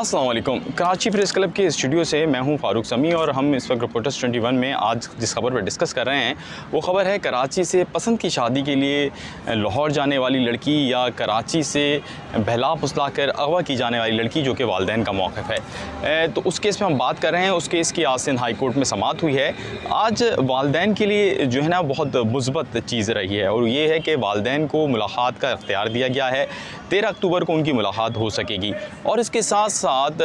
अस्सलाम वालेकुम। Karachi press club के स्टूडियो से मैं हूं फ़ारूक समी और हम इस वक्त रिपोर्टर्स 21 में आज जिस खबर पर डिस्कस कर रहे हैं वो ख़बर है कराची से पसंद की शादी के लिए लाहौर जाने वाली लड़की या कराची से बहला फुसला कर अगवा की जाने वाली लड़की जो कि वालिदैन का मौक़िफ़ है। तो उस केस में हम बात कर रहे हैं। उस केस की आज सिंध हाई कोर्ट में समाअत हुई है। आज वालिदैन के लिए जो है ना बहुत मुस्बत चीज़ रही है और ये है कि वालिदैन को मुलाकात का इख्तियार दिया गया है। 13 अक्टूबर को उनकी मुलाकात हो सकेगी और इसके साथ साथ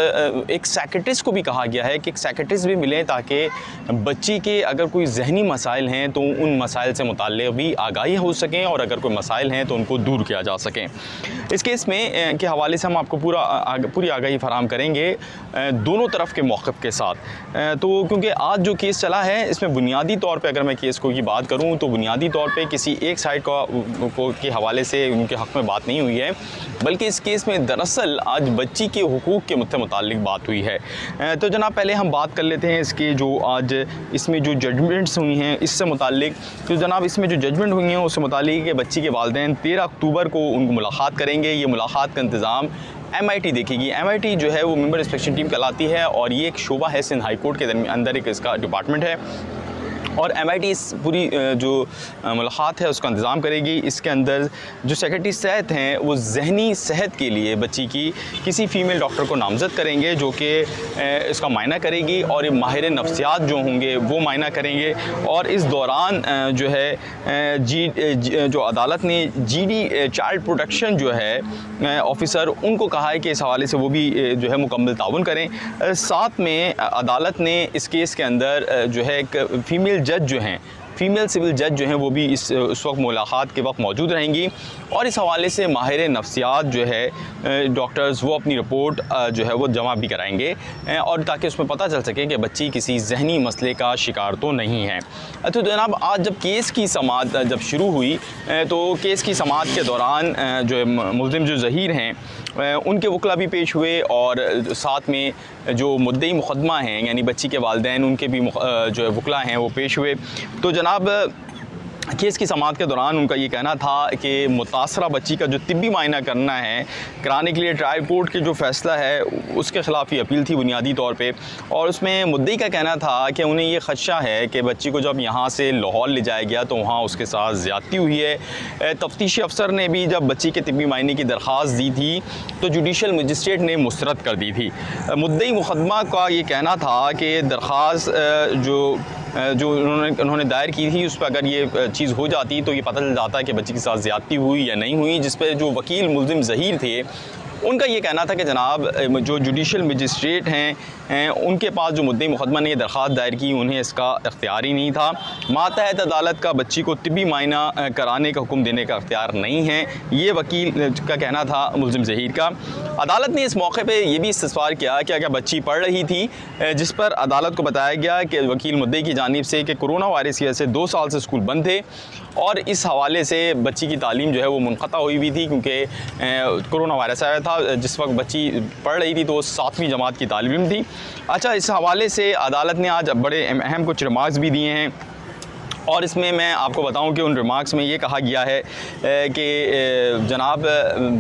एक सेक्रेटरिस्ट को भी कहा गया है कि एक सेक्रेटरिस्ट भी मिले ताकि बच्ची के अगर कोई जहनी मसाइल हैं तो उन मसाइल से मुताल्लिक़ भी आगाही हो सकें और अगर कोई मसाइल हैं तो उनको दूर किया जा सकें। इस केस में के हवाले से हम आपको पूरी आगाही फराहम करेंगे दोनों तरफ के मौक़िफ़ के साथ। तो क्योंकि आज जो केस चला है इसमें बुनियादी तौर पर अगर मैं केस को की बात करूँ तो बुनियादी तौर पर किसी एक साइड के हवाले से उनके हक़ में बात नहीं हुई है, बल्कि इस केस में दरअसल आज बच्ची के हुकूक़ के मुताल्लिक़ बात हुई है। तो जनाब पहले हम बात कर लेते हैं इसके जो आज इसमें जो जजमेंट्स हुई हैं इससे मुताल्लिक़। तो जनाब इसमें जो जजमेंट हुई हैं उससे मुताल्लिक़ कि बच्ची के वालिदैन 13 अक्टूबर को उनको मुलाकात करेंगे। ये मुलाकात का इंतज़ाम MIT देखेगी। MIT जो है वो मेंबर इंस्पेक्शन टीम कहलाती है और ये एक शोबा है सिंध हाई कोर्ट के अंदर एक इसका डिपार्टमेंट है और MIT इस पूरी जो मुलाकात है उसका इंतज़ाम करेगी। इसके अंदर जो सेक्रेटरी सेहत हैं वो जहनी सेहत के लिए बच्ची की किसी फ़ीमेल डॉक्टर को नामज़द करेंगे जो कि इसका मायना करेगी और माहिर नफ्सियात जो होंगे वो मायना करेंगे। और इस दौरान जो है जो अदालत ने GD चाइल्ड प्रोटेक्शन जो है ऑफ़िसर उनको कहा है कि इस हवाले से वो भी जो है मुकम्मल ताउन करें। साथ में अदालत ने इस केस के अंदर जो है एक फ़ीमेल जज जो हैं फ़ीमेल सिविल जज जो हैं वो भी उस वक्त मुलाकात के वक्त मौजूद रहेंगी और इस हवाले से माहिर नफ्सियात जो है डॉक्टर्स वो अपनी रिपोर्ट जो है वो जमा भी कराएंगे और ताकि उसमें पता चल सके कि बच्ची किसी जहनी मसले का शिकार तो नहीं है। तो जनाब आज जब केस की समाअत जब शुरू हुई तो केस की समाअत के दौरान जो मुल्ज़िम जो ज़हीर हैं उनके वकला भी पेश हुए और साथ में जो मुद्दई मुक़दमा हैं यानी बच्ची के वालिदैन उनके भी जो है वकला हैं वो पेश हुए। तो जनाब केस की समाअत के दौरान उनका ये कहना था कि मुतासरा बच्ची का जो तिब्बी मायना करना है कराने के लिए ट्रायल कोर्ट के जो फ़ैसला है उसके ख़िलाफ़ ही अपील थी बुनियादी तौर पे और उसमें मुद्दई का कहना था कि उन्हें ये ख़दशा है कि बच्ची को जब यहाँ से लाहौर ले जाया गया तो वहाँ उसके साथ ज़्यादती हुई है। तफ्तीशी अफसर ने भी जब बच्ची के तिब्बी मायने की दरख्वास्त दी थी तो जुडिशल मजिस्ट्रेट ने मुस्तरद कर दी थी। मुद्दई मुक़दमा का ये कहना था कि दरख्वास्त जो उन्होंने दायर की थी उस पर अगर ये चीज़ हो जाती तो ये पता चल जाता है कि बच्ची के साथ ज़्यादती हुई या नहीं हुई, जिस पर जो वकील मुल्ज़िम ज़हीर थे उनका ये कहना था कि जनाब जो जुडिशल मजिस्ट्रेट हैं उनके पास जो मुद्दई मुक़दमा ने ये दरख्वास्त दायर की उन्हें इसका इख्तियार ही नहीं था। मातहत अदालत का बच्ची को तिब्बी मायना कराने का हुक्म देने का इख्तियार नहीं है, ये वकील का कहना था मुल्ज़िम ज़हीर का। अदालत ने इस मौके पे ये भी इस्तिफ़सार किया कि अगर बच्ची पढ़ रही थी जिस पर अदालत को बताया गया कि वकील मुद्दई की जानिब से कि कोरोना वायरस की वजह से 2 साल से स्कूल बंद थे और इस हवाले से बच्ची की तालीम जो है वो मुनक़ता हुई हुई थी क्योंकि कोरोना वायरस आया था। जिस वक्त बच्ची पढ़ रही थी तो वो 7वीं जमात की तालिब इल्म थी। अच्छा, इस हवाले से अदालत ने आज बड़े अहम कुछ रिमार्क्स भी दिए हैं और इसमें मैं आपको बताऊं कि उन रिमार्क्स में ये कहा गया है कि जनाब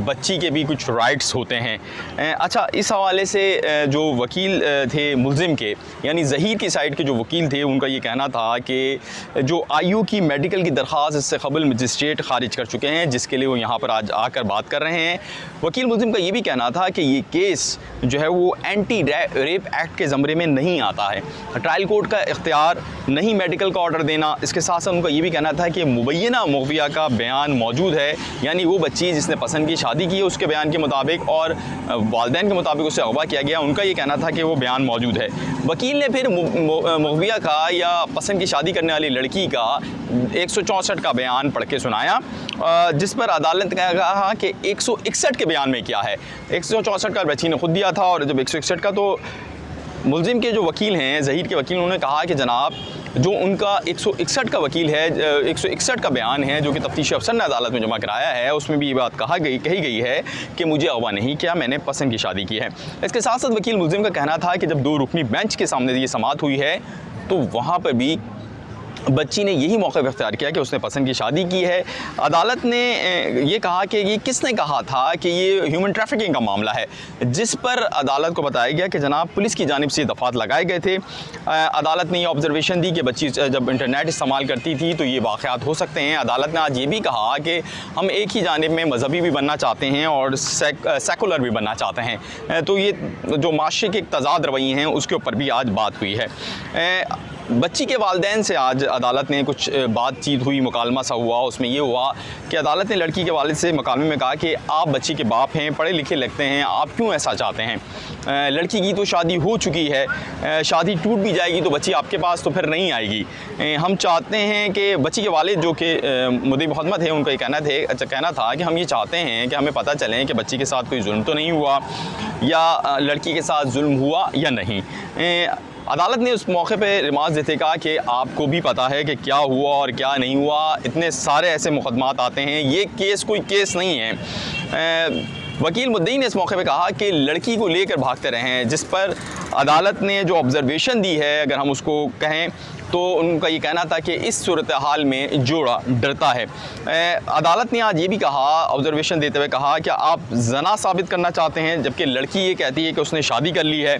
बच्ची के भी कुछ राइट्स होते हैं। अच्छा, इस हवाले से जो वकील थे मुल्ज़िम के यानी ज़हीर की साइड के जो वकील थे उनका ये कहना था कि जो IU की मेडिकल की दरख्वास्त इससे कबल मजिस्ट्रेट ख़ारिज कर चुके हैं जिसके लिए वो यहाँ पर आज आकर बात कर रहे हैं। वकील मुल्ज़िम का ये भी कहना था कि ये केस जो है वो एंटी रेप एक्ट के ज़मरे में नहीं आता है, ट्रायल कोर्ट का इख्तियार नहीं मेडिकल का ऑर्डर देना। इसके साथ साथ उनका ये भी कहना था कि मुबैना मुग़विया का बयान मौजूद है यानी वो बच्ची जिसने पसंद की शादी की है उसके बयान के मुताबिक और वालिदैन के मुताबिक उसे अगवा किया गया, उनका ये कहना था कि वो बयान मौजूद है। वकील ने फिर मुग़विया का या पसंद की शादी करने वाली लड़की का 164 का बयान पढ़ के सुनाया जिस पर अदालत ने कहा कि 161 के बयान में क्या है। 164 का बच्ची ने खुद दिया था और जब 161 का तो मुल्ज़िम के जो वकील हैं ज़हीर के वकील उन्होंने कहा कि जनाब जो उनका 161 का वकील है 161 का बयान है जो कि तफ्तीशी अफसर ने अदालत में जमा कराया है उसमें भी ये बात कही गई है कि मुझे अगवा नहीं किया, मैंने पसंद की शादी की है। इसके साथ साथ वकील मुल्ज़िम का कहना था कि जब 2 रुकनी बेंच के सामने ये समाअत हुई है तो वहाँ पर भी बच्ची ने यही मौका इख्तियार किया कि उसने पसंद की शादी की है। अदालत ने ये कहा कि ये किसने कहा था कि ये ह्यूमन ट्रैफिकिंग का मामला है, जिस पर अदालत को बताया गया कि जनाब पुलिस की जानिब से दफ़ात लगाए गए थे। अदालत ने ये ऑब्जर्वेशन दी कि बच्ची जब इंटरनेट इस्तेमाल करती थी तो ये वाक़यात हो सकते हैं। अदालत ने आज ये भी कहा कि हम एक ही जानिब में मजहबी भी बनना चाहते हैं और सेकुलर भी बनना चाहते हैं। तो ये जो माशरे के एक तज़ाद रवैये हैं उसके ऊपर भी आज बात हुई है। बच्ची के वालिदैन से आज अदालत ने कुछ बातचीत हुई, मुकालमा सा हुआ। उसमें ये हुआ कि अदालत ने लड़की के वालिद से मुकालमे में कहा कि आप बच्ची के बाप हैं, पढ़े लिखे लगते हैं, आप क्यों ऐसा चाहते हैं? लड़की की तो शादी हो चुकी है, शादी टूट भी जाएगी तो बच्ची आपके पास तो फिर नहीं आएगी। हम चाहते हैं कि बच्ची के वालिद जो कि मुद्दई मुक़दमा थे, उनका ये कहना था कि हम ये चाहते हैं कि हमें पता चले कि बच्ची के साथ कोई जुल्म तो नहीं हुआ या लड़की के साथ जुल्म हुआ या नहीं। अदालत ने उस मौके पे रिमार्क देते कहा कि आपको भी पता है कि क्या हुआ और क्या नहीं हुआ, इतने सारे ऐसे मुकदमात आते हैं, ये केस कोई केस नहीं है। वकील मुद्दई ने इस मौके पे कहा कि लड़की को लेकर भागते रहे हैं, जिस पर अदालत ने जो ऑब्जर्वेशन दी है, अगर हम उसको कहें तो उनका ये कहना था कि इस सूरत हाल में जोड़ा डरता है। अदालत ने आज ये भी कहा, ऑब्जर्वेशन देते हुए कहा कि आप जना साबित करना चाहते हैं, जबकि लड़की ये कहती है कि उसने शादी कर ली है।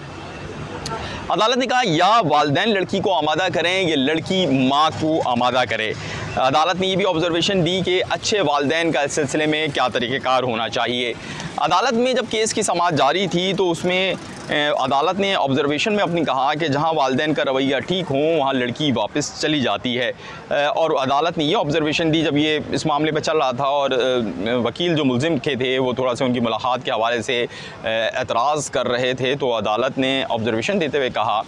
अदालत ने कहा या वालिदैन लड़की को आमादा करें या लड़की माँ को आमादा करे। अदालत ने ये भी ऑब्जर्वेशन दी कि अच्छे वालिदैन का इस सिलसिले में क्या तरीक़ेकार होना चाहिए। अदालत में जब केस की समाअत जारी थी तो उसमें अदालत ने ऑब्जर्वेशन में अपनी कहा कि जहां वालिदैन का रवैया ठीक हो वहां लड़की वापस चली जाती है। और अदालत ने ये ऑब्जर्वेशन दी जब ये इस मामले पे चल रहा था और वकील जो मुल्ज़िम के थे वो थोड़ा सा उनकी मुलाकात के हवाले से एतराज़ कर रहे थे, तो अदालत ने ऑब्जर्वेशन देते हुए कहा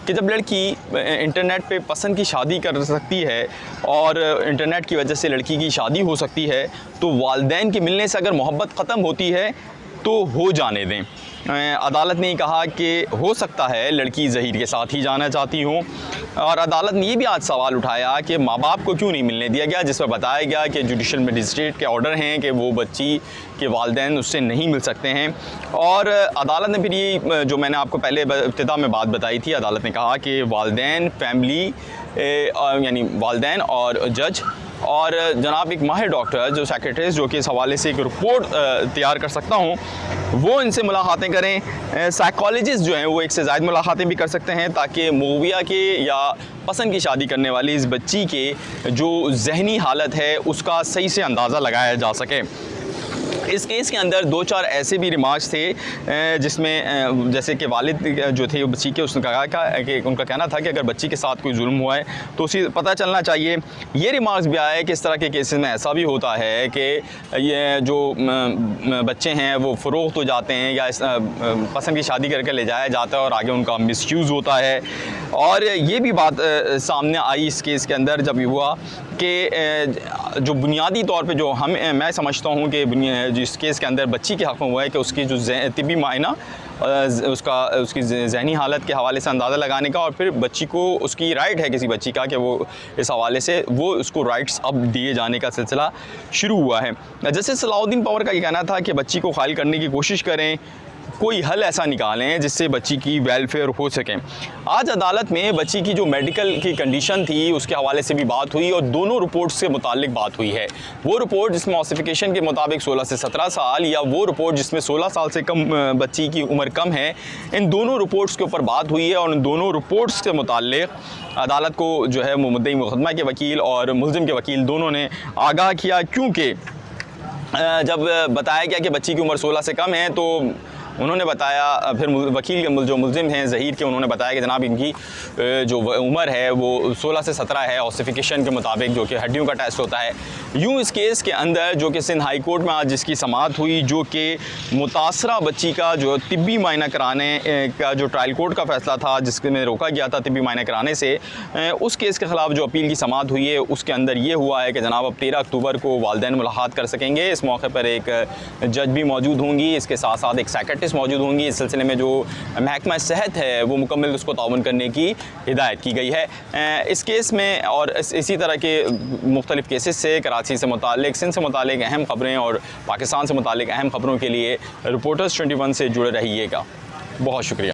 कि जब लड़की इंटरनेट पे पसंद की शादी कर सकती है और इंटरनेट की वजह से लड़की की शादी हो सकती है, तो वालिदैन के मिलने से अगर मोहब्बत ख़त्म होती है तो हो जाने दें। अदालत ने कहा कि हो सकता है लड़की ज़हीर के साथ ही जाना चाहती हूँ। और अदालत ने ये भी आज सवाल उठाया कि माँ बाप को क्यों नहीं मिलने दिया गया, जिस पर बताया गया कि जुडिशल मजिस्ट्रेट के ऑर्डर हैं कि वो बच्ची के वालिदैन उससे नहीं मिल सकते हैं। और अदालत ने फिर ये जो मैंने आपको पहले इब्तिदा में बात बताई थी, अदालत ने कहा कि वालिदैन फैमिली यानी वालिदैन और जज और जनाब एक माहिर डॉक्टर जो सेक्रेटरीज जो कि इस हवाले से एक रिपोर्ट तैयार कर सकता हूँ, वो इनसे मुलाकातें करें। साइकोलॉजिस्ट जो हैं वो एक से ज़्यादा मुलाकातें भी कर सकते हैं ताकि मौविया के या पसंद की शादी करने वाली इस बच्ची के जो जहनी हालत है उसका सही से अंदाज़ा लगाया जा सके। इस केस के अंदर 2-4 ऐसे भी रिमार्क्स थे जिसमें जैसे कि वालिद जो थे बच्ची के, उसने कहा कि उनका कहना था कि अगर बच्ची के साथ कोई जुल्म हुआ है तो उसे पता चलना चाहिए। ये रिमार्क्स भी आया कि इस तरह के केसेस में ऐसा भी होता है कि ये जो बच्चे हैं वो फ़रोख्त हो जाते हैं या पसंद की शादी करके ले जाया जाता है और आगे उनका मिसयूज़ होता है। और ये भी बात सामने आई इस केस के अंदर जब हुआ कि जो बुनियादी तौर पे जो मैं समझता हूँ कि जिस केस के अंदर बच्ची के हक़ में हुआ है कि उसकी जो तिब्बी मायना उसकी ज़हनी हालत के हवाले से अंदाज़ा लगाने का, और फिर बच्ची को उसकी राइट है किसी बच्ची का कि वो इस हवाले से वो उसको राइट्स अब दिए जाने का सिलसिला शुरू हुआ है। जैसे सलाउद्दीन पवर का ये कहना था कि बच्ची को ख़ाइल करने की कोशिश करें, कोई हल ऐसा निकालें जिससे बच्ची की वेलफेयर हो सके। आज अदालत में बच्ची की जो मेडिकल की कंडीशन थी उसके हवाले से भी बात हुई और दोनों रिपोर्ट्स के मुतालिक बात हुई है। वो रिपोर्ट जिसमें ऑसिफिकेशन के मुताबिक 16 से 17 साल या वो रिपोर्ट जिसमें 16 साल से कम बच्ची की उम्र कम है, इन दोनों रिपोर्ट्स के ऊपर बात हुई है। और इन दोनों रिपोर्ट्स के मुतालिक अदालत को जो है मुद्दई मुक़दमा के वकील और मुल्ज़िम के वकील दोनों ने आगाह किया, क्योंकि जब बताया गया कि बच्ची की उम्र 16 से कम है तो उन्होंने बताया, फिर वकील के जो मुल्ज़िम हैं ज़हीर के, उन्होंने बताया कि जनाब इनकी जो उम्र है वो 16 से 17 है ऑसिफिकेशन के मुताबिक, जो कि हड्डियों का टेस्ट होता है। यूँ इस केस के अंदर जो कि सिंध हाई कोर्ट में आज जिसकी समाअत हुई, जो कि मुतासरा बच्ची का जो तिब्बी मायना कराने का जो ट्रायल कोर्ट का फ़ैसला था जिसमें रोका गया था तिब्बी मायना कराने से, उस केस के ख़िलाफ़ जो अपील की समाअत हुई है उसके अंदर ये हुआ है कि जनाब अब 13 अक्टूबर को वालिदैन मुलाकात कर सकेंगे। इस मौके पर एक जज भी मौजूद होंगी, इसके साथ साथ एक सेक्रेटरी मौजूद होंगी। इस सिलसिले में जो महकमा सेहत है वो मुकम्मल उसको ताउन करने की हिदायत की गई है। इस केस में और इसी तरह के मुख्तलिफ़ केसेस से कराची से मुतालिक, सिंध से मुतालिक अहम ख़बरें और पाकिस्तान से मुतालिक अहम ख़बरों के लिए रिपोर्टर्स 21 से जुड़े रहिएगा। बहुत शुक्रिया।